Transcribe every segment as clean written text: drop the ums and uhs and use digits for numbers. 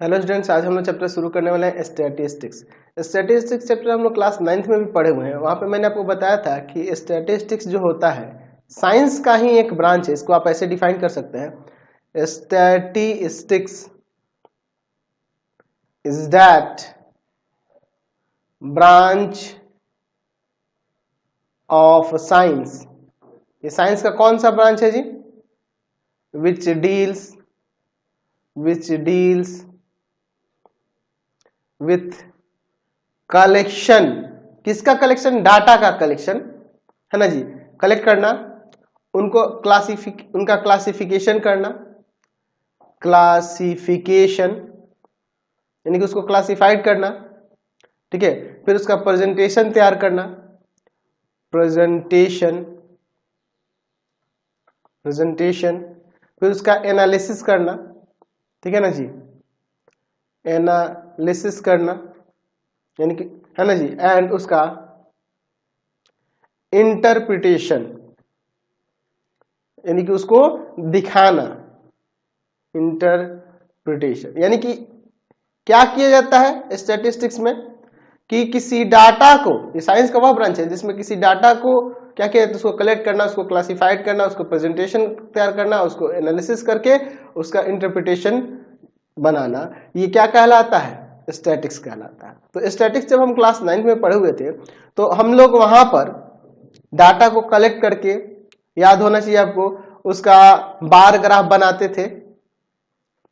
Hello students, आज हम लोग चैप्टर शुरू करने वाले हैं स्टैटिस्टिक्स। स्टैटिस्टिक्स चैप्टर हम लोग क्लास 9th में भी पढ़े हुए हैं। वहाँ पे मैंने आपको बताया था कि स्टैटिस्टिक्स जो होता है साइंस का ही एक ब्रांच है। इसको आप ऐसे डिफाइन कर सकते हैं, statistics is that branch of science. ये साइंस का कौन सा ब्रांच है जी? Which deals with collection. किसका कलेक्शन? डाटा का कलेक्शन, है ना जी। कलेक्ट करना, उनको उनका क्लासिफिकेशन करना, क्लासिफिकेशन यानी कि उसको क्लासिफाइड करना, ठीक है। फिर उसका प्रेजेंटेशन तैयार करना, प्रेजेंटेशन फिर उसका एनालिसिस करना, ठीक है ना जी। एनालिसिस करना यानी कि, है ना जी। एंड उसका इंटरप्रिटेशन यानी कि उसको दिखाना। इंटरप्रिटेशन यानी कि क्या किया जाता है स्टैटिस्टिक्स में कि किसी डाटा को, ये साइंस का वह ब्रांच है जिसमें किसी डाटा को क्या किया जाता है, उसको कलेक्ट करना, उसको क्लासिफाइड करना, उसको प्रेजेंटेशन तैयार करना, उसको एनालिसिस करके उसका इंटरप्रिटेशन बनाना। ये क्या कहलाता है? स्टैटिक्स कहलाता है। तो स्टैटिक्स जब हम क्लास 9 में पढ़े हुए थे तो हम लोग वहां पर डाटा को कलेक्ट करके, याद होना चाहिए आपको, उसका बार ग्राफ बनाते थे,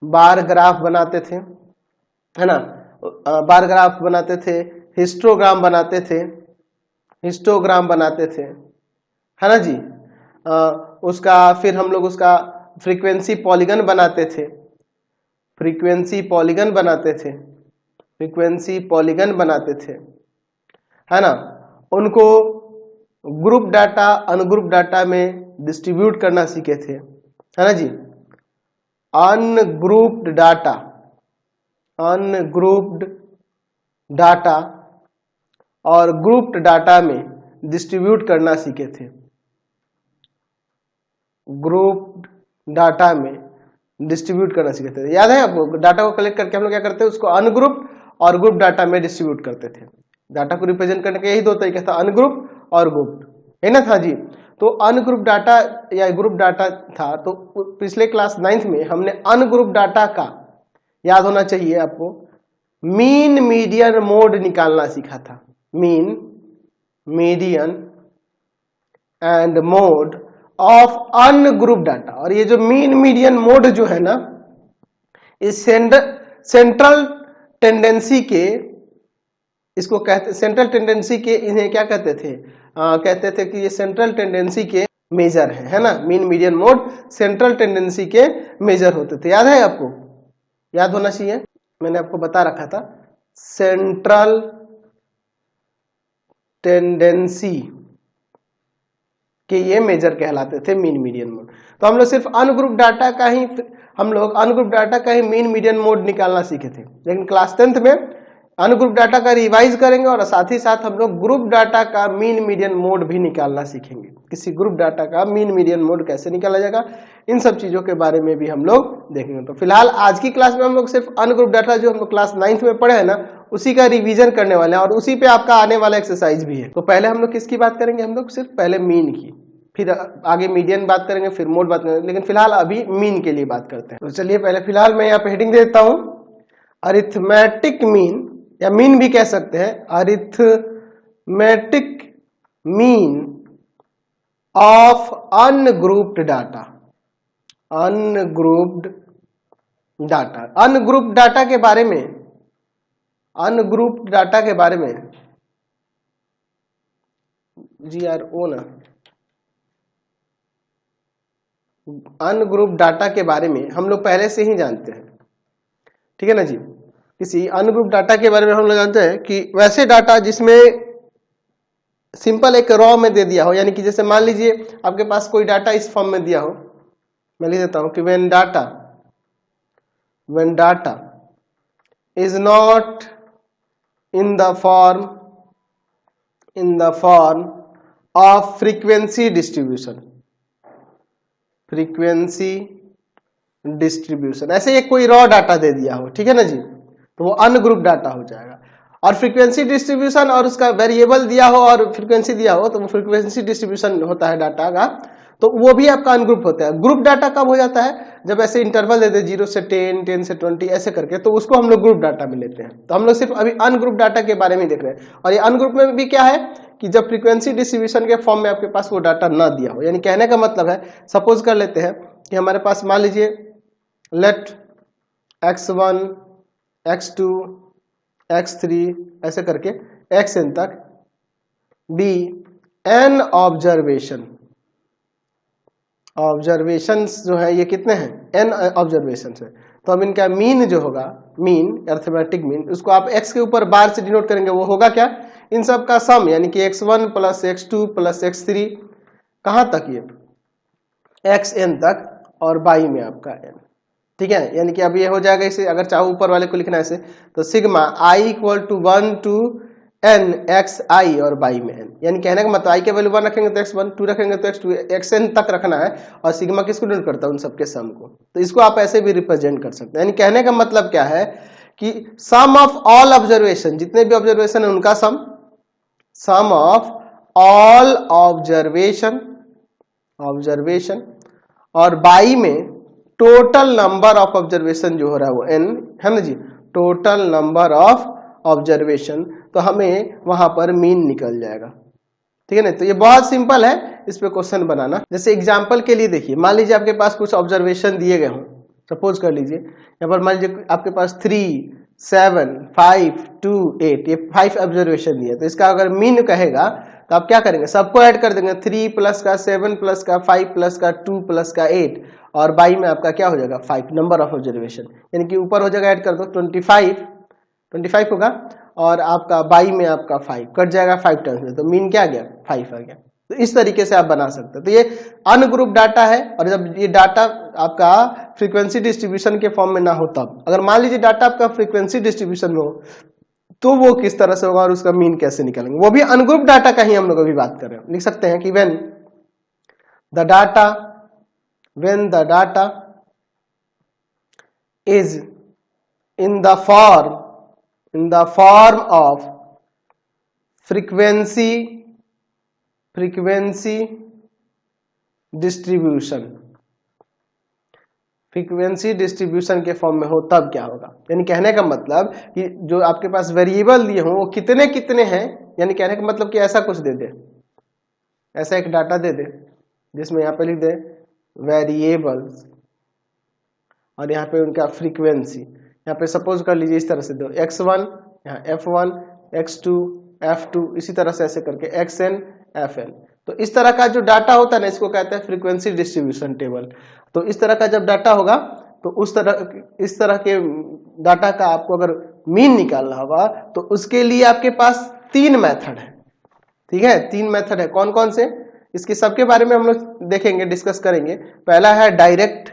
बार ग्राफ बनाते थे, है ना। बार ग्राफ बनाते थे, हिस्टोग्राम बनाते थे, हिस्टोग्राम बनाते थे, है ना जी। उसका फिर हम लोग उसका फ्रीक्वेंसी पॉलीगन बनाते थे, फ्रीक्वेंसी पॉलीगन बनाते थे, फ्रीक्वेंसी पॉलीगन बनाते थे, है ना। उनको ग्रुप डाटा अनग्रुप डाटा में डिस्ट्रीब्यूट करना सीखे थे, है ना जी। अनग्रुप्ड डाटा, अनग्रुप्ड डाटा और ग्रुप्ड डाटा में डिस्ट्रीब्यूट करना सीखे थे। ग्रुप्ड डाटा में डिस्ट्रीब्यूट करना सीखे थे। याद है आपको? डाटा को कलेक्ट करके हम लोग क्या करते हैं, उसको अनग्रुप और ग्रुप डाटा में डिस्ट्रीब्यूट करते थे। डाटा को रिप्रेजेंट करने के यही दो तरीके था, अनग्रुप और ग्रुप, है ना था जी। तो अनग्रुप डाटा या ग्रुप डाटा था। तो पिछले क्लास 9th में हमने अनग्रुप डाटा का, याद होना चाहिए आपको, मीन मीडियन मोड निकालना सीखा था। Mean median and mode of ungroup data. और ये जो मीन मीडियन मोड जो है ना, इस सेंट्रल टेंडेंसी के, इसको कहते सेंट्रल टेंडेंसी के, इन्हें क्या कहते थे? कहते थे कि ये सेंट्रल टेंडेंसी के मेजर है ना। Mean median mode central tendency के मेजर होते थे। याद है आपको? याद होना चाहिए, मैंने आपको बता रखा था। सेंट्रल टेंडेंसी कि ये मेजर कहलाते थे मीन मीडियन मोड। तो हम लोग सिर्फ अनग्रुप डाटा का ही, हम लोग अनग्रुप डाटा का ही मीन मीडियन मोड निकालना सीखे थे। लेकिन क्लास 10th में अनग्रुप डाटा का रिवाइज करेंगे और साथ ही साथ हम लोग ग्रुप डाटा का मीन मीडियन मोड भी निकालना सीखेंगे। किसी ग्रुप डाटा का मीन मीडियन मोड कैसे निकाला जाएगा, इन सब चीजों के बारे में भी हम लोग देखेंगे। तो फिलहाल आज की क्लास में हम लोग सिर्फ अनग्रुप डाटा जो हम लोग क्लास 9th में पढ़े हैं ना, उसी का रिवीजन करने वाले हैं और उसी पे आपका आने वाला एक्सरसाइज भी है। तो पहले हम लोग किसकी बात करेंगे? हम लोग सिर्फ पहले मीन की, फिर आगे मीडियन बात करेंगे, फिर मोड बात करेंगे। लेकिन फिलहाल अभी मीन के लिए बात करते हैं। तो चलिए पहले फिलहाल मैं यहाँ पे हेडिंग दे देता हूं, अरिथमेटिक मीन, या मीन भी कह सकते हैं, arithmetic mean of ungrouped data. Ungrouped data, ungrouped data के बारे में, अनग्रुप्ड डाटा के बारे में GRO ना, अनग्रुप डाटा के बारे में हम लोग पहले से ही जानते हैं, ठीक है ना जी। किसी अनग्रुप डाटा के बारे में हम लोग जानते हैं कि वैसे डाटा जिसमें सिंपल एक रॉ में दे दिया हो, यानी कि जैसे मान लीजिए आपके पास कोई डाटा इस फॉर्म में दिया हो। मैं लिख देता हूं कि when data is not in the form of frequency distribution, frequency distribution, ऐसे ये कोई रॉ डाटा दे दिया हो, ठीक है ना जी, तो वो अनग्रुप डाटा हो जाएगा। और फ्रीक्वेंसी डिस्ट्रीब्यूशन और उसका वेरिएबल दिया हो और फ्रीक्वेंसी दिया हो तो वो फ्रीक्वेंसी डिस्ट्रीब्यूशन होता है डाटा का, तो वो भी आपका अनग्रुप होता है। ग्रुप डाटा कब हो जाता है, जब ऐसे इंटरवल देते हैं 0 से 10, 10 से 20 ऐसे करके, तो उसको हम लोग ग्रुप डाटा में लेते हैं। तो हम लोग सिर्फ अभी अनग्रुप डाटा के बारे में देख रहे हैं। और ये अनग्रुप में भी क्या है कि जब फ्रीक्वेंसी डिस्ट्रीब्यूशन के फॉर्म में आपके पास वो डाटा ना दिया हो, यानी कहने का मतलब है, सपोज कर लेते हैं कि हमारे पास मान लीजिए लेट x1 x2 x3 ऐसे करके xn तक बी n ऑब्जर्वेशंस जो है ये कितने हैं, n ऑब्जर्वेशंस है। तो अब इनका मीन जो होगा, मीन अर्थमेटिक मीन, उसको आप x के ऊपर बार से डिनोट करेंगे, वो होगा क्या, इन सब का सम, यानी कि x1 plus x2 plus x3 कहाँ तक, ये xn तक और बाई में आपका n, ठीक है। यानी कि अब ये हो जाएगा, इसे अगर चाहो ऊपर वाले को लिखना है ऐसे, तो sigma i equal to 1 to n x i और बाई में n, यानी कहने का मतलब i के वैल्यू 1 रखेंगे तो x1, 2 रखेंगे तो x2, xn तक रखना है। और सिग्मा किसको डिनोट करता है, उन सबके सम को। तो इसको आप ऐसे भी रिप्रेजेंट कर सकते हैं। यानी कहने का मतलब क्या है कि सम ऑफ ऑल ऑब्जर्वेशन, जितने भी ऑब्जर्वेशन है उनका सम ऑफ ऑल ऑब्जर्वेशन और बाई में टोटल नंबर ऑफ ऑब्जर्वेशन जो हो रहा है वो n है ना जी, टोटल नंबर ऑफ ऑब्जर्वेशन, तो हमें वहां पर मीन निकल जाएगा, ठीक है ना। तो ये बहुत सिंपल है इस पे क्वेश्चन बनाना। जैसे एग्जांपल के लिए देखिए, मान लीजिए आपके पास कुछ ऑब्जर्वेशन दिए गए हों, सपोज कर लीजिए यहाँ पर मान लीजिए आपके पास 3, 7, 5, 2, 8 ये 5 ऑब्जर्वेशन दिए, तो इसका अगर मीन कहेगा तो आप क्या करेंगे, सबको ऐड कर देंगे, 3 प्लस का 7 प्लस का 5 प्लस का 2 प्लस का 8 और बाई में आपका क्या हो जाएगा 5 नंबर ऑफ ऑब्जर्वेशन, यानी कि ऊपर हो जाएगा ऐड कर दो 25 होगा और आपका बाई में आपका 5 कट जाएगा 5 टाइम्स में, तो मीन क्या आ गया 5 आ गया। तो इस तरीके से आप बना सकते हैं। तो ये अनग्रुप डाटा है, और जब ये डाटा आपका फ्रीक्वेंसी डिस्ट्रीब्यूशन के फॉर्म में ना हो तब, अगर मान लीजिए डाटा आपका फ्रीक्वेंसी डिस्ट्रीब्यूशन में हो तो वो किस तरह से होगा और उसका मीन कैसे निकालेंगे, वो भी अनग्रुप डाटा का ही हम लोग अभी बात कर रहे हैं। लिख सकते हैं कि when the data is in the form of frequency distribution के फॉर्म में हो तब क्या होगा, यानी कहने का मतलब कि जो आपके पास वेरिएबल दिए हों वो कितने कितने हैं, यानी कहने का मतलब कि ऐसा कुछ दे दे, ऐसा एक डाटा दे दे जिसमें यहाँ पे लिख दे वेरिएबल्स और यहाँ पे उनका फ्रीक्वेंसी, यहाँ पे सपोज कर लीजिए इस तरह से दो x1 यहाँ f1 x2 f2 इसी तरह से ऐसे करके xn fn। तो इस तरह का जो डाटा होता है ना, इसको कहते हैं फ्रीक्वेंसी डिस्ट्रीब्यूशन टेबल। तो इस तरह का जब डाटा होगा तो इस तरह के डाटा का आपको अगर मीन निकालना होगा तो उसके लिए आपके पास 3 मेथड है, ठीक है, 3 मेथड है। कौन कौन से, इसके सबके बारे में हम लोग देखेंगे, डिस्कस करेंगे। पहला है डायरेक्ट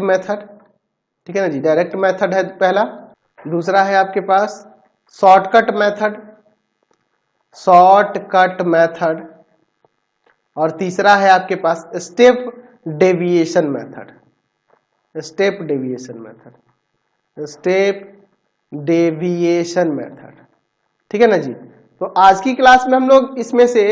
मेथड, ठीक है ना जी, डायरेक्ट मेथड है पहला। दूसरा है आपके पास शॉर्टकट मेथड और तीसरा है आपके पास स्टेप डेविएशन मेथड, ठीक है ना जी। तो आज की क्लास में हम लोग इसमें से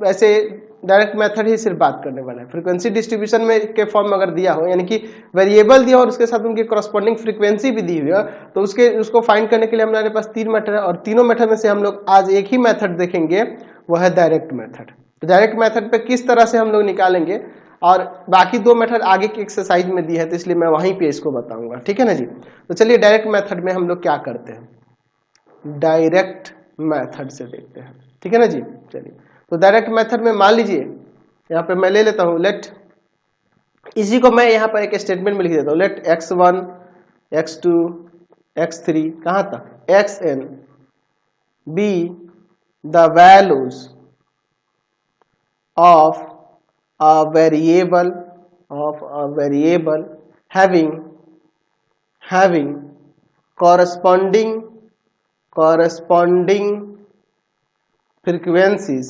ऐसे डायरेक्ट मेथड ही सिर्फ बात करने वाला है। फ्रीक्वेंसी डिस्ट्रीब्यूशन में के फॉर्म में अगर दिया हो, यानी कि वेरिएबल दिया और उसके साथ उनकी कॉरस्पॉन्डिंग फ्रीक्वेंसी भी दी हुई है, तो उसको फाइंड करने के लिए हमारे पास 3 मेथड है और तीनों मेथड में से हम लोग आज एक ही मेथड देखेंगे, वो है डायरेक्ट मेथड। तो डायरेक्ट मेथड पे किस तरह से हम लोग निकालेंगे, और बाकी 2 मेथड आगे की एक्सरसाइज में दी है, तो इसलिए मैं वहीं पे इसको बताऊंगा, ठीक है ना जी। तो चलिए डायरेक्ट मेथड में हम लोग क्या करते हैं, डायरेक्ट मेथड से देखते हैं, ठीक है ना जी। चलिए, तो डायरेक्ट मेथड में मान लीजिए यहाँ पे मैं ले लेता हूँ लेट, इसी को मैं यहाँ पर एक स्टेटमेंट में लिख देता हूँ, लेट x1 x2 x3 कहाँ तक xn be the values of a variable having corresponding frequencies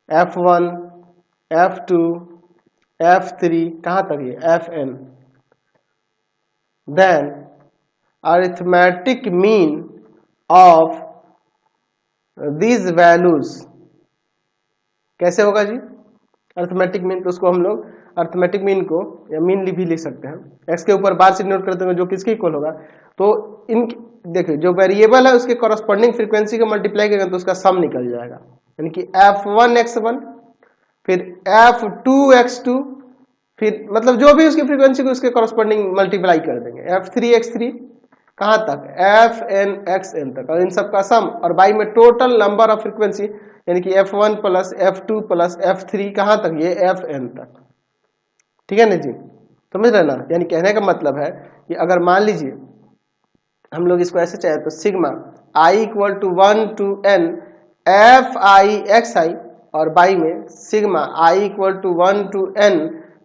F1, F2, F3 कहाँ तक ये Fn। Then arithmetic mean of these values कैसे होगा जी? अरिथमेटिक मीन तो उसको हम लोग अरिथमेटिक मीन को या मीन भी लिख सकते हैं। एक्स के ऊपर बार से नोट करते हुए जो किसके इक्वल होगा, तो इन देखिए जो वेरिएबल है उसके कॉरस्पॉन्डिंग फ्रीक्वेंसी को मल्टीप्लाई करेंगे तो उसका सम निकल जाएगा, यानी कि F1 x1 फिर F2 x2 फिर मतलब जो भी उसकी फ्रीक्वेंसी को उसके कॉरस्पॉन्डिंग मल्टीप्लाई कर देंगे F3 x3 कहाँ तक Fn xn तक, और इन सब का सम और बाई में टोटल नंबर ऑफ फ्रीक्वेंसी यानी कि F1 plus F2 plus F3 कहाँ तक ये Fn तक। ठीक है ना जी, समझ रहे ना? यानी कहने का मतलब है कि अगर मान लीजिए हम लोग इसको ऐसे चाहे तो sigma i equal to 1 to n fi xi और बाई में sigma i equal to 1 to n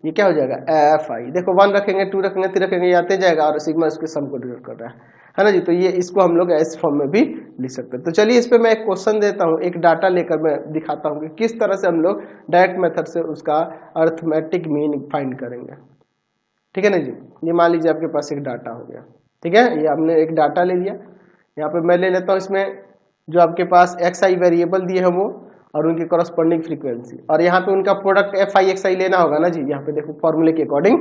ये क्या हो जाएगा fi। देखो 1 रखेंगे 2 रखेंगे 3 रखेंगे ये आते जाएगा और सिग्मा उसके सम को डिनोट कर रहा है ना जी। तो ये इसको हम लोग इस फॉर्म में भी लिख सकते हैं। तो चलिए इस पे मैं एक क्वेश्चन देता हूँ, एक डाटा लेकर मैं दिखाता हूँ कि किस तरह से हम लोग डायरेक्ट मेथड से उसका अरिथमेटिक मीन फाइंड करेंगे। ठीक है ना जी, ये मान लीजिए आपके पास एक डाटा हो गया। ठीक है, ये हमने एक डाटा ले लिया, यहाँ पे मैं ले लेता हूँ इसमें जो आपके पास xi वेरिएबल दिए हैं वो और उनकी कॉरस्पॉन्डिंग फ्रीक्वेंसी, और यहाँ पे उनका प्रोडक्ट fi xi लेना होगा ना जी। यहाँ पे देखो फॉर्मूले के अकॉर्डिंग।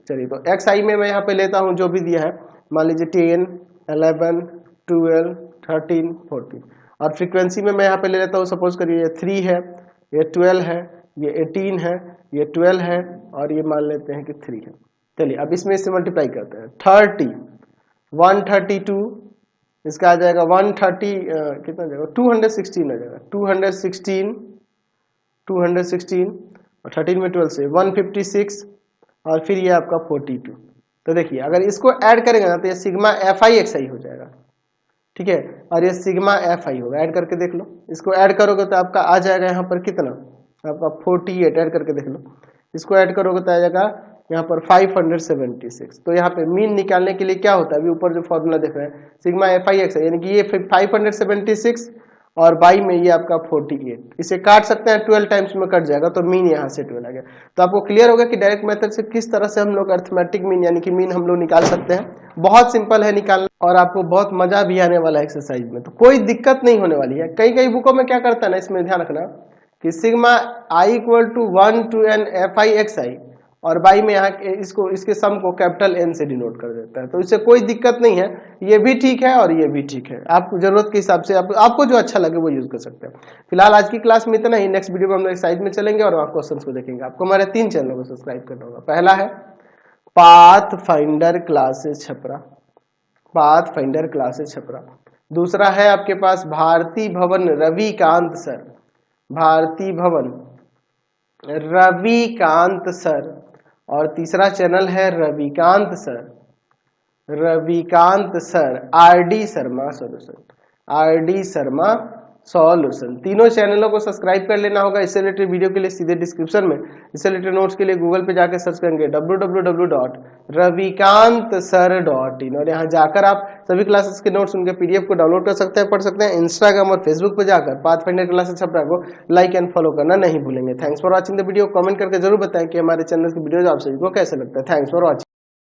चलिए तो xi में मैं यहाँ पे लेता हूँ जो भी दिया है, मान लीजिए 10, 11, 12, 13, 14, और फ्रीक्वेंसी में मैं यहाँ पे ले लेता हूँ सपोज करिए ये 3 है, ये 12 है, ये 18 है, ये 12 है और ये मान लेते हैं कि 3 है। चलिए अब इसमें इससे मल्टीप्लाई करते हैं 30, 132 इसका आ जाएगा 130 कितना जाएगा 216 आ जाएगा 216 और 13 में 12 से 156 और फिर ये आपका 42। तो देखिए अगर इसको ऐड करेंगे ना तो ये सिग्मा fi xi हो जाएगा। ठीक है, और ये सिग्मा fi होगा, ऐड करके देख लो। इसको ऐड करोगे तो आपका आ जाएगा यहाँ पर कितना, आपका 48, ऐड करके देख लो। इसको ऐड करोगे तो आ जाएगा यहाँ पर 576। तो यहाँ पे मीन निकालने के लिए क्या होता है, अभी ऊपर जो फॉर्मूला देख रहे हैं सिग्मा fi xi यानी कि ये 576 और बाई में ये आपका 48, इसे काट सकते हैं 12 टाइम्स में कट जाएगा तो मीन यहाँ से 12 आ गया। तो आपको क्लियर होगा कि डायरेक्ट मेथड से किस तरह से हम लोग अरिथमेटिक मीन यानी कि मीन हम लोग निकाल सकते हैं। बहुत सिंपल है निकालना और आपको बहुत मजा भी आने वाला है एक्सरसाइज में, तो कोई दिक्कत नहीं होने वाली है। कई कई बुकों में क्या करता है ना, इसमें ध्यान रखना कि sigma i equal to 1 to n fi xi और बाई में यहाँ इसको इसके सम को कैपिटल N से डिनोट कर देता है। तो इससे कोई दिक्कत नहीं है, ये भी ठीक है और ये भी ठीक है, आपको जरूरत के हिसाब से आपको जो अच्छा लगे वो यूज कर सकते हैं। फिलहाल आज की क्लास में इतना ही, नेक्स्ट वीडियो में हम लोग एक्सरसाइज में चलेंगे और वहाँ क्वेश्चन को देखेंगे। आपको हमारे 3 चैनलों को सब्सक्राइब करना होगा। पहला है path finder classes Chhapra, path finder classes Chhapra. दूसरा है आपके पास भारती भवन रविकांत सर, भारती भवन रविकांत सर। और तीसरा चैनल है Ravikant sir, Ravikant sir RD Sharma solution, RD Sharma solution. तीनों चैनलों को सब्सक्राइब कर लेना होगा। इससे रिलेटेड वीडियो के लिए सीधे डिस्क्रिप्शन में, इससे रिलेटेड नोट्स के लिए गूगल पे जाकर सर्च करेंगे www.ravikantsir.in और यहाँ जाकर आप सभी क्लासेस के नोट्स उनके पीडीएफ को डाउनलोड कर सकते हैं, पढ़ सकते हैं। इंस्टाग्राम और फेसबुक पे जाकर पाथफाइंडर क्लासेस छपरा को लाइक एंड फॉलो करना नहीं भूलेंगे। Thanks for watching the video. Comment करके जरूर बताएं कि हमारे चैनल की वीडियोज आप सभी को कैसे लगता है। Thanks for watching.